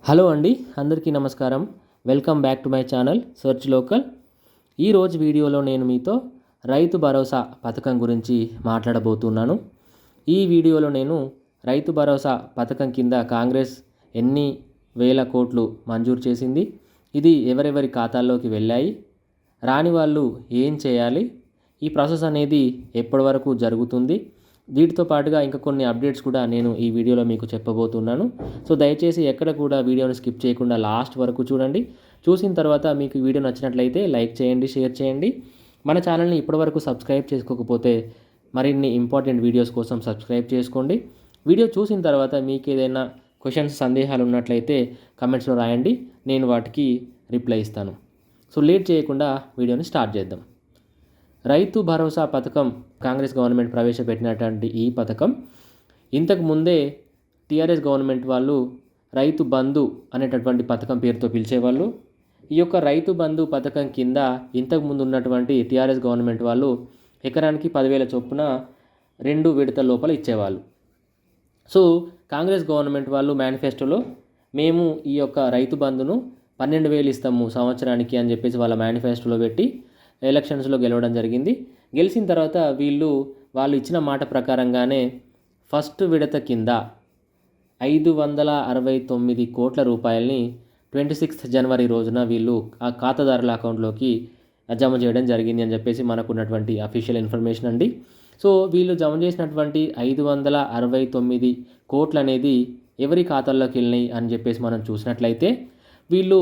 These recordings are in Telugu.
హలో అండి, అందరికీ నమస్కారం. Welcome back to my channel search local. ఈరోజు వీడియోలో నేను మీతో రైతు భరోసా పథకం గురించి మాట్లాడబోతున్నాను. ఈ వీడియోలో నేను రైతు భరోసా పథకం కింద కాంగ్రెస్ ఎన్ని వేల కోట్లు మంజూరు చేసింది, ఇది ఎవరెవరి ఖాతాల్లోకి వెళ్ళాయి, రాని వాళ్ళు ఏం చేయాలి, ఈ ప్రాసెస్ అనేది ఎప్పటి వరకు జరుగుతుంది, వీటితో పాటుగా ఇంకా కొన్ని అప్డేట్స్ కూడా నేను ఈ వీడియోలో మీకు చెప్పబోతున్నాను. సో దయచేసి ఎక్కడ కూడా వీడియోని స్కిప్ చేయకుండా లాస్ట్ వరకు చూడండి. చూసిన తర్వాత మీకు వీడియో నచ్చినట్లయితే లైక్ చేయండి, షేర్ చేయండి. మన ఛానల్ని ఇప్పటివరకు సబ్స్క్రైబ్ చేసుకోకపోతే మరిన్ని ఇంపార్టెంట్ వీడియోస్ కోసం సబ్స్క్రైబ్ చేసుకోండి. వీడియో చూసిన తర్వాత మీకు ఏదైనా క్వశ్చన్స్, సందేహాలు ఉన్నట్లయితే కమెంట్స్లో రాయండి, నేను వాటికి రిప్లై ఇస్తాను. సో లేట్ చేయకుండా వీడియోని స్టార్ట్ చేద్దాం. రైతు భరోసా పథకం కాంగ్రెస్ గవర్నమెంట్ ప్రవేశపెట్టినటువంటి ఈ పథకం ఇంతకు ముందే టీఆర్ఎస్ గవర్నమెంట్ వాళ్ళు రైతు బంధు అనేటటువంటి పథకం పేరుతో పిలిచేవాళ్ళు. ఈ యొక్క రైతు బంధు పథకం కింద ఇంతకు ముందు ఉన్నటువంటి టీఆర్ఎస్ గవర్నమెంట్ వాళ్ళు ఎకరానికి 10,000 చొప్పున 2 విడతల లోపల ఇచ్చేవాళ్ళు. సో కాంగ్రెస్ గవర్నమెంట్ వాళ్ళు మేనిఫెస్టోలో మేము ఈ యొక్క రైతు బంధును 12,000 ఇస్తాము సంవత్సరానికి అని చెప్పేసి వాళ్ళ మేనిఫెస్టోలో పెట్టి ఎలక్షన్స్లో గెలవడం జరిగింది. గెలిచిన తర్వాత వాళ్ళు ఇచ్చిన మాట ప్రకారంగానే ఫస్ట్ విడత కింద 569 కోట్ల రూపాయలని 26th జనవరి రోజున వీళ్ళు ఆ ఖాతాదారుల అకౌంట్లోకి జమ చేయడం జరిగింది అని చెప్పేసి మనకున్నటువంటి అఫీషియల్ ఇన్ఫర్మేషన్ అండి. సో వీళ్ళు జమ చేసినటువంటి 569 కోట్లు అనేది ఎవరి ఖాతాల్లోకి వెళ్ళినాయి అని చెప్పేసి మనం చూసినట్లయితే వీళ్ళు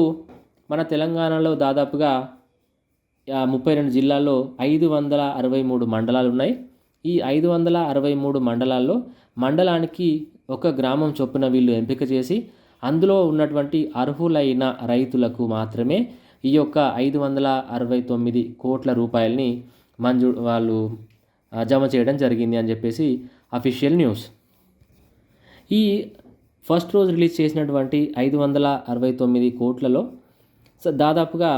మన తెలంగాణలో దాదాపుగా 32 జిల్లాల్లో 563 మండలాలు ఉన్నాయి. ఈ 563 మండలాల్లో మండలానికి ఒక గ్రామం చొప్పున వీళ్ళు ఎంపిక చేసి అందులో ఉన్నటువంటి అర్హులైన రైతులకు మాత్రమే ఈ యొక్క 569 కోట్ల రూపాయలని వాళ్ళు జమ చేయడం జరిగింది అని చెప్పేసి అఫీషియల్ న్యూస్. ఈ ఫస్ట్ రోజు రిలీజ్ చేసినటువంటి 569 కోట్లలో దాదాపుగా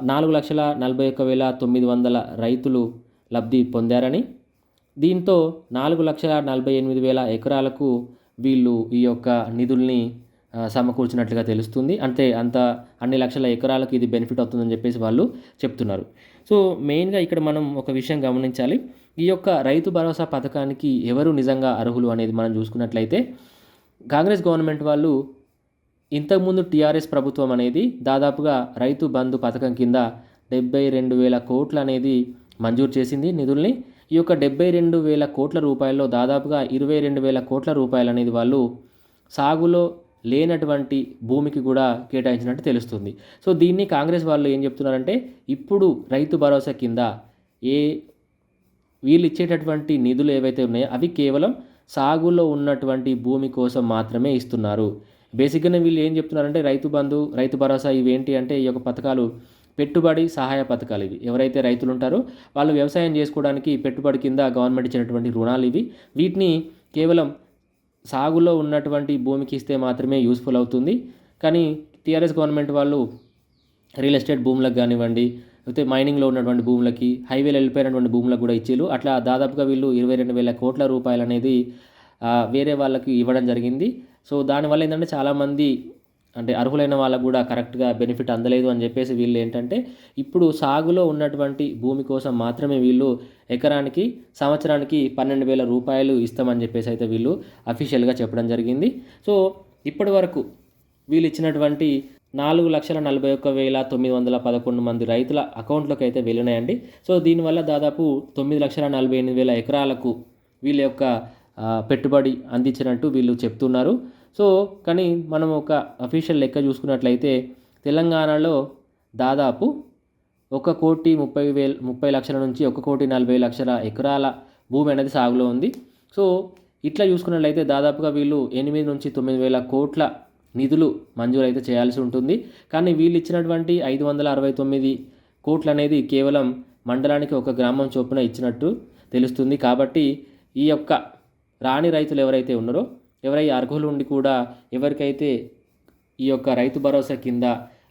4,41,900 రైతులు లబ్ధి పొందారని, దీంతో 4,48,000 ఎకరాలకు వీళ్ళు ఈ యొక్క నిధుల్ని సమకూర్చినట్లుగా తెలుస్తుంది. అన్ని లక్షల ఎకరాలకు ఇది బెనిఫిట్ అవుతుందని చెప్పేసి వాళ్ళు చెప్తున్నారు. సో మెయిన్గా ఇక్కడ మనం ఒక విషయం గమనించాలి. ఈ యొక్క రైతు భరోసా పథకానికి ఎవరు నిజంగా అర్హులు అనేది మనం చూసుకున్నట్లయితే కాంగ్రెస్ గవర్నమెంట్ వాళ్ళు ఇంతకుముందు టీఆర్ఎస్ ప్రభుత్వం అనేది దాదాపుగా రైతు బంధు పథకం కింద 72,000 కోట్లు అనేది మంజూరు చేసింది నిధుల్ని. ఈ యొక్క 72,000 కోట్ల రూపాయల్లో దాదాపుగా 22,000 కోట్ల రూపాయలు అనేది వాళ్ళు సాగులో లేనటువంటి భూమికి కూడా కేటాయించినట్టు తెలుస్తుంది. సో దీన్ని కాంగ్రెస్ వాళ్ళు ఏం చెప్తున్నారంటే ఇప్పుడు రైతు భరోసా కింద వీళ్ళు ఇచ్చేటటువంటి నిధులు ఏవైతే ఉన్నాయో అవి కేవలం సాగులో ఉన్నటువంటి భూమి కోసం మాత్రమే ఇస్తున్నారు. బేసిక్గానే వీళ్ళు ఏం చెప్తున్నారంటే రైతు బంధు, రైతు భరోసా ఇవేంటి అంటే ఈ యొక్క పథకాలు పెట్టుబడి సహాయ పథకాలు. ఇవి ఎవరైతే రైతులు ఉంటారో వాళ్ళు వ్యవసాయం చేసుకోవడానికి పెట్టుబడి కింద గవర్నమెంట్ ఇచ్చినటువంటి రుణాలు ఇవి. వీటిని కేవలం సాగులో ఉన్నటువంటి భూమికి ఇస్తే మాత్రమే యూస్ఫుల్ అవుతుంది. కానీ టీఆర్ఎస్ గవర్నమెంట్ వాళ్ళు రియల్ ఎస్టేట్ భూములకు కానివ్వండి, లేకపోతే మైనింగ్లో ఉన్నటువంటి భూములకి, హైవేలు వెళ్ళిపోయినటువంటి భూములకు కూడా ఇచ్చేలు. అట్లా దాదాపుగా వీళ్ళు 22,000 కోట్ల రూపాయలు అనేది వేరే వాళ్ళకి ఇవ్వడం జరిగింది. సో దానివల్ల ఏంటంటే చాలామంది అంటే అర్హులైన వాళ్ళకు కూడా కరెక్ట్గా బెనిఫిట్ అందలేదు అని చెప్పేసి వీళ్ళు ఏంటంటే ఇప్పుడు సాగులో ఉన్నటువంటి భూమి కోసం మాత్రమే వీళ్ళు ఎకరానికి సంవత్సరానికి 12,000 రూపాయలు ఇస్తామని చెప్పేసి అయితే వీళ్ళు అఫీషియల్గా చెప్పడం జరిగింది. సో ఇప్పటి వరకు వీళ్ళు ఇచ్చినటువంటి 4,41,911 మంది రైతుల అకౌంట్లోకి అయితే వెళ్ళినాయండి. సో దీనివల్ల దాదాపు 9,48,000 ఎకరాలకు వీళ్ళ యొక్క పెట్టుబడి అందించినట్టు వీళ్ళు చెప్తున్నారు. సో కానీ మనం ఒక అఫీషియల్ లెక్క చూసుకున్నట్లయితే తెలంగాణలో దాదాపు 1,30,00,000 నుంచి 1,40,00,000 ఎకరాల భూమి అనేది సాగులో ఉంది. సో ఇట్లా చూసుకున్నట్లయితే దాదాపుగా వీళ్ళు 8 నుంచి 9,000 కోట్ల నిధులు మంజూరు అయితే చేయాల్సి ఉంటుంది. కానీ వీళ్ళు ఇచ్చినటువంటి 569 కోట్లు అనేది కేవలం మండలానికి ఒక గ్రామం చొప్పున ఇచ్చినట్టు తెలుస్తుంది. కాబట్టి ఈ యొక్క రాని రైతులు ఎవరైతే ఉన్నారో, ఎవరైతే అర్హులు ఉండి కూడా ఎవరికైతే ఈ యొక్క రైతు భరోసా కింద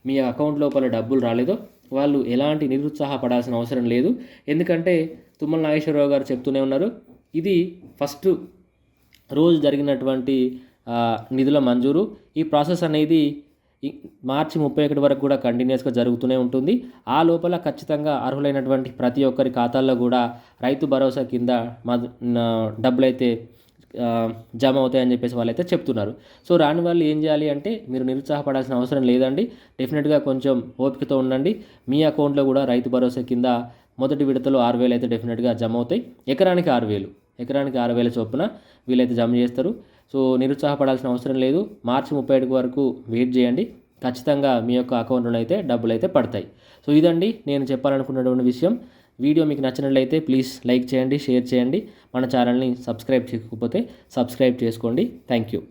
మీ అకౌంట్ లోపల డబ్బులు రాలేదో వాళ్ళు ఎలాంటి నిరుత్సాహపడాల్సిన అవసరం లేదు. ఎందుకంటే తుమ్మల నాగేశ్వరరావు గారు చెప్తూనే ఉన్నారు, ఇది ఫస్ట్ రోజు జరిగినటువంటి నిధుల మంజూరు. ఈ ప్రాసెస్ అనేది మార్చి 31 వరకు కూడా కంటిన్యూస్గా జరుగుతూనే ఉంటుంది. ఆ లోపల ఖచ్చితంగా అర్హులైనటువంటి ప్రతి ఒక్కరి ఖాతాల్లో కూడా రైతు భరోసా కింద డబ్బులైతే జమ అవుతాయని చెప్పేసి వాళ్ళైతే చెప్తున్నారు. సో రాని వాళ్ళు ఏం చేయాలి అంటే మీరు నిరుత్సాహపడాల్సిన అవసరం లేదండి. డెఫినెట్గా కొంచెం ఓపికతో ఉండండి. మీ అకౌంట్లో కూడా రైతు భరోసా కింద మొదటి విడతలో 6,000 అయితే డెఫినెట్గా జమ అవుతాయి. ఎకరానికి 6,000 చొప్పున వీళ్ళైతే జమ చేస్తారు. సో నిరుత్సాహపడాల్సిన అవసరం లేదు. మార్చి 31 వరకు వెయిట్ చేయండి. ఖచ్చితంగా మీ యొక్క అకౌంట్లో అయితే డబ్బులు అయితే పడతాయి. సో ఇదండి నేను చెప్పాలనుకున్నటువంటి విషయం. వీడియో మీకు నచ్చినట్లయితే ప్లీజ్ లైక్ చేయండి, షేర్ చేయండి. మన ఛానల్ని సబ్స్క్రైబ్ చేయకపోతే సబ్స్క్రైబ్ చేసుకోండి. Thank you.